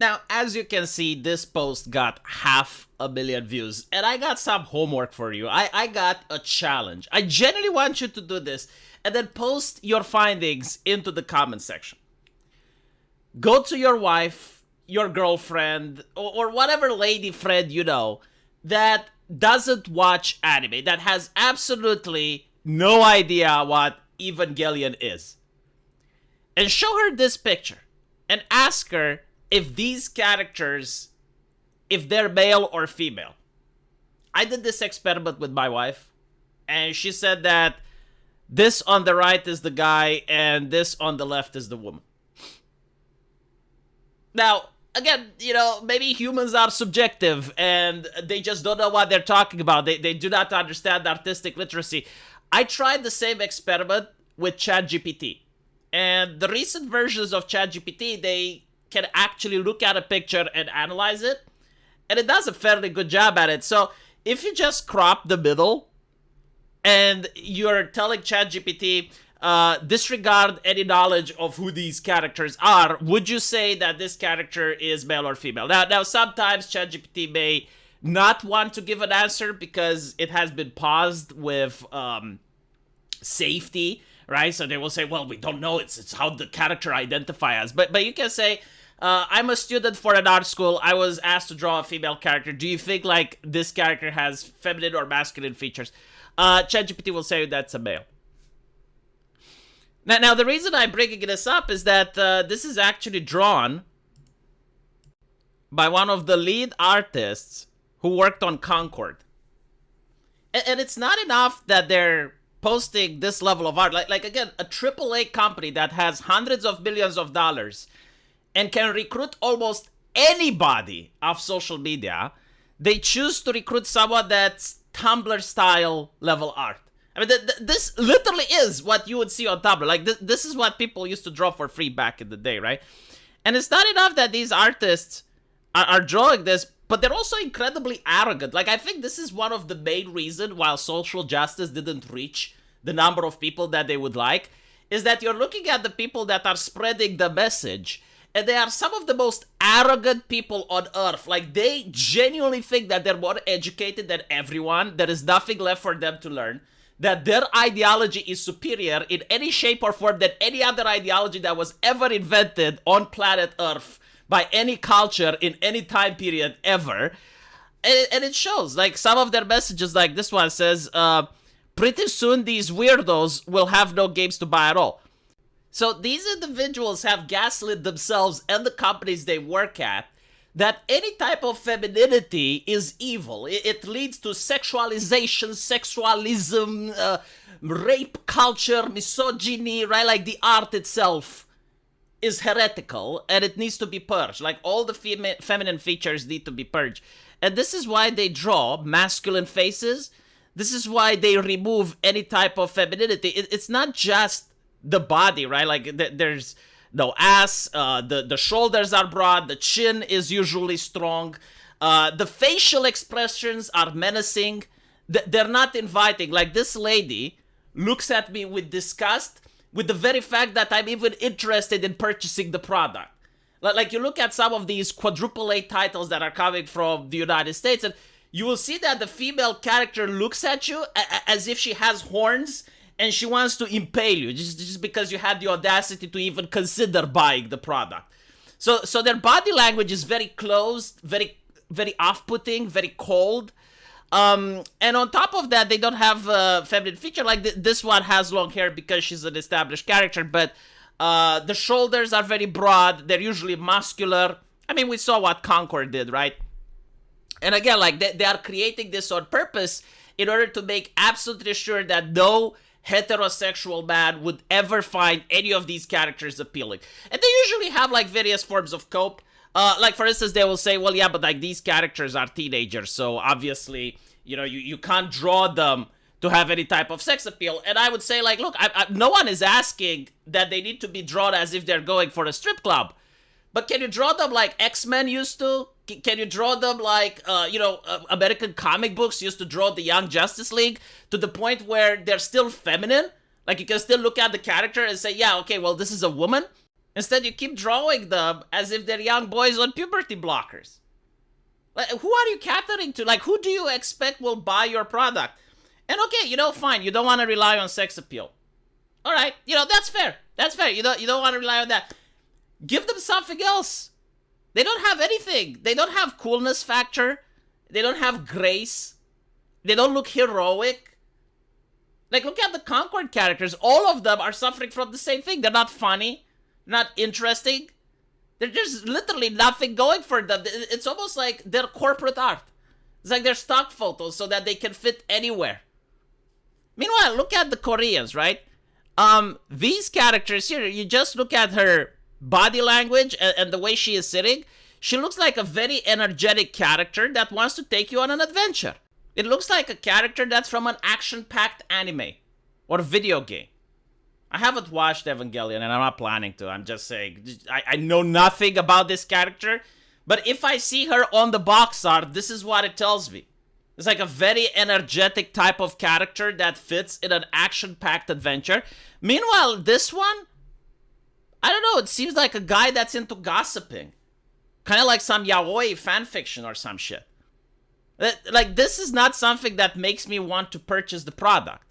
Now, as you can see, this post got 500,000 views, and I got some homework for you. I got a challenge. I genuinely want you to do this, and then post your findings into the comment section. Go to your wife, your girlfriend, or whatever lady friend you know that doesn't watch anime, that has absolutely no idea what Evangelion is, and show her this picture, and ask her if these characters, if they're male or female. I did this experiment with my wife, and she said that this on the right is the guy, and this on the left is the woman. Now, again, maybe humans are subjective, and they just don't know what they're talking about. They do not understand artistic literacy. I tried the same experiment with ChatGPT. And the recent versions of ChatGPT, they can actually look at a picture and analyze it. And it does a fairly good job at it. So if you just crop the middle and you're telling ChatGPT, disregard any knowledge of who these characters are, would you say that this character is male or female? Now sometimes ChatGPT may not want to give an answer because it has been paused with safety, right? So they will say, well, we don't know. It's how the character identifies us. But you can say, I'm a student for an art school. I was asked to draw a female character. Do you think like this character has feminine or masculine features? ChatGPT will say that's a male. Now the reason I'm bringing this up is that this is actually drawn by one of the lead artists who worked on Concord. And it's not enough that they're posting this level of art. Like again, a AAA company that has hundreds of millions of dollars and can recruit almost anybody off social media, they choose to recruit someone that's Tumblr style level art. I mean, this literally is what you would see on Tumblr. Like, this is what people used to draw for free back in the day, right? And it's not enough that these artists are drawing this, but they're also incredibly arrogant. Like, I think this is one of the main reasons why social justice didn't reach the number of people that they would like, is that you're looking at the people that are spreading the message, and they are some of the most arrogant people on earth. Like, they genuinely think that they're more educated than everyone. There is nothing left for them to learn. That their ideology is superior in any shape or form than any other ideology that was ever invented on planet Earth by any culture in any time period ever. And it shows. Like, some of their messages, like this one says, pretty soon these weirdos will have no games to buy at all. So these individuals have gaslit themselves and the companies they work at that any type of femininity is evil. It leads to sexualization, sexualism, rape culture, misogyny, right? Like, the art itself is heretical and it needs to be purged. Like, all the feminine features need to be purged. And this is why they draw masculine faces. This is why they remove any type of femininity. It's not just the body, right? Like, there's no ass, the shoulders are broad, the chin is usually strong, the facial expressions are menacing, they're not inviting. Like, this lady looks at me with disgust with the very fact that I'm even interested in purchasing the product. Like, you look at some of these quadruple A titles that are coming from the United States, and you will see that the female character looks at you as if she has horns and she wants to impale you just because you had the audacity to even consider buying the product. So their body language is very closed, very, very off-putting, very cold. And on top of that, they don't have a feminine feature. Like, this one has long hair because she's an established character, but the shoulders are very broad. They're usually muscular. I mean, we saw what Concord did, right? And again, like, they are creating this on purpose in order to make absolutely sure that no heterosexual man would ever find any of these characters appealing. And they usually have, like, various forms of cope. Like, for instance, they will say, well, yeah, but, like, these characters are teenagers, so obviously, you can't draw them to have any type of sex appeal. And I would say, like, look, no one is asking that they need to be drawn as if they're going for a strip club. But can you draw them like X-Men used to? Can you draw them like, American comic books used to draw the Young Justice League, to the point where they're still feminine? Like, you can still look at the character and say, yeah, okay, well, this is a woman. Instead, you keep drawing them as if they're young boys on puberty blockers. Like, who are you catering to? Like, who do you expect will buy your product? And okay, fine, you don't want to rely on sex appeal. All right, that's fair. That's fair. You don't want to rely on that. Give them something else. They don't have anything. They don't have coolness factor. They don't have grace. They don't look heroic. Like, look at the Concord characters. All of them are suffering from the same thing. They're not funny. Not interesting. There's literally nothing going for them. It's almost like they're corporate art. It's like they're stock photos so that they can fit anywhere. Meanwhile, look at the Koreans, right? These characters here, you just look at her body language and the way she is sitting. She looks like a very energetic character that wants to take you on an adventure. It looks like a character that's from an action-packed anime or video game. I haven't watched Evangelion and I'm not planning to. I'm just saying, I know nothing about this character. But if I see her on the box art, this is what it tells me. It's like a very energetic type of character that fits in an action-packed adventure. Meanwhile, this one, I don't know, it seems like a guy that's into gossiping. Kind of like some yaoi fanfiction or some shit. Like, this is not something that makes me want to purchase the product.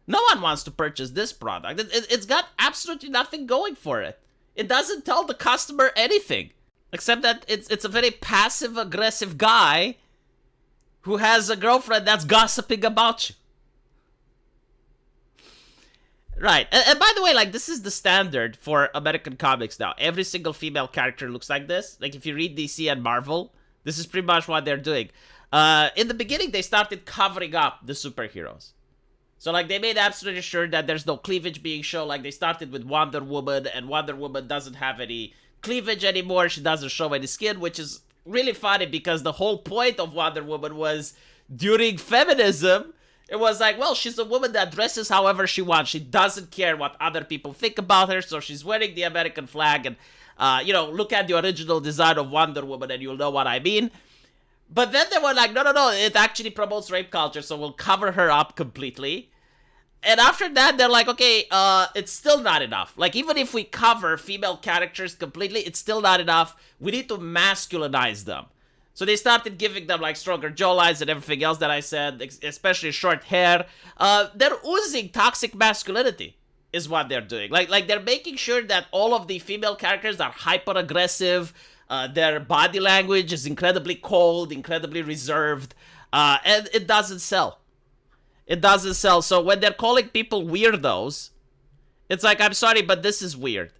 No one wants to purchase this product. It's got absolutely nothing going for it. It doesn't tell the customer anything. Except that it's a very passive-aggressive guy who has a girlfriend that's gossiping about you. Right. And by the way, like, this is the standard for American comics now. Every single female character looks like this. Like, if you read DC and Marvel, this is pretty much what they're doing. In the beginning, they started covering up the superheroes. So, like, they made absolutely sure that there's no cleavage being shown. Like, they started with Wonder Woman, and Wonder Woman doesn't have any cleavage anymore. She doesn't show any skin, which is really funny because the whole point of Wonder Woman was during feminism, it was like, well, she's a woman that dresses however she wants. She doesn't care what other people think about her, so she's wearing the American flag. And, look at the original design of Wonder Woman and you'll know what I mean. But then they were like, no, it actually promotes rape culture, so we'll cover her up completely. And after that, they're like, okay, it's still not enough. Like, even if we cover female characters completely, it's still not enough. We need to masculinize them. So they started giving them, like, stronger jawlines and everything else that I said, especially short hair. They're oozing toxic masculinity, is what they're doing. Like they're making sure that all of the female characters are hyper-aggressive. Their body language is incredibly cold, incredibly reserved. And it doesn't sell. It doesn't sell. So when they're calling people weirdos, it's like, I'm sorry, but this is weird.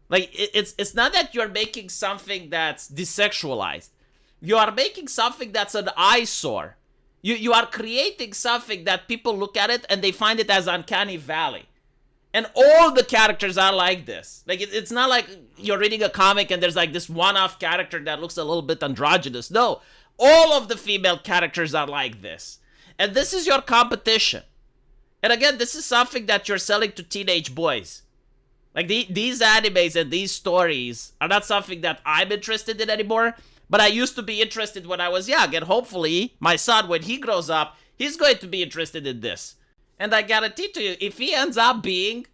Like, it's not that you're making something that's desexualized. You are making something that's an eyesore. You are creating something that people look at it and they find it as Uncanny Valley. And all the characters are like this. Like, it's not like you're reading a comic and there's like this one-off character that looks a little bit androgynous. No, all of the female characters are like this. And this is your competition. And again, this is something that you're selling to teenage boys. Like, these animes and these stories are not something that I'm interested in anymore. But I used to be interested when I was young. And hopefully, my son, when he grows up, he's going to be interested in this. And I guarantee to you, if he ends up being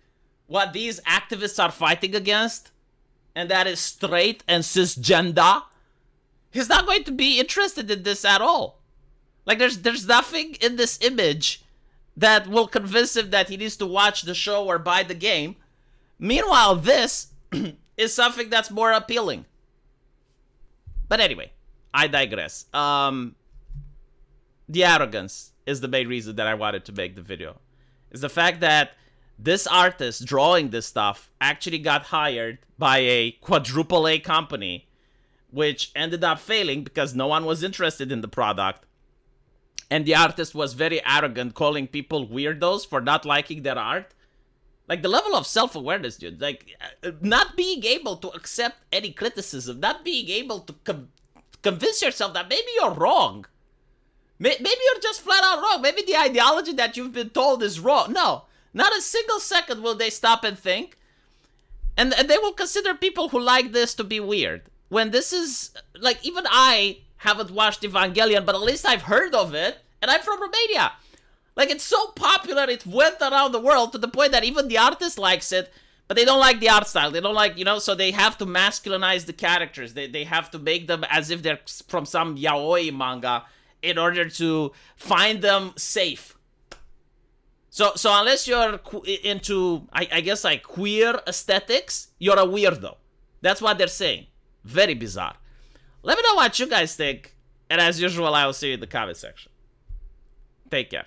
what these activists are fighting against, and that is straight and cisgender, he's not going to be interested in this at all. Like, there's nothing in this image that will convince him that he needs to watch the show or buy the game. Meanwhile, this is something that's more appealing. But anyway, I digress. The Arrogance is the main reason that I wanted to make the video. Is the fact that this artist drawing this stuff actually got hired by a quadruple A company, which ended up failing because no one was interested in the product. And the artist was very arrogant, calling people weirdos for not liking their art. Like, the level of self-awareness, dude. Like, not being able to accept any criticism. Not being able to convince yourself that maybe you're wrong. Maybe you're just flat out wrong. Maybe the ideology that you've been told is wrong. No, not a single second will they stop and think. And they will consider people who like this to be weird. When this is, like, even I haven't watched Evangelion, but at least I've heard of it, and I'm from Romania. Like, it's so popular, it went around the world to the point that even the artist likes it, But they don't like the art style. They don't like, so they have to masculinize the characters. They have to make them as if they're from some yaoi manga in order to find them safe. So unless you're into, I guess, like queer aesthetics, you're a weirdo. That's what they're saying. Very bizarre. Let me know what you guys think. And as usual, I will see you in the comment section. Take care.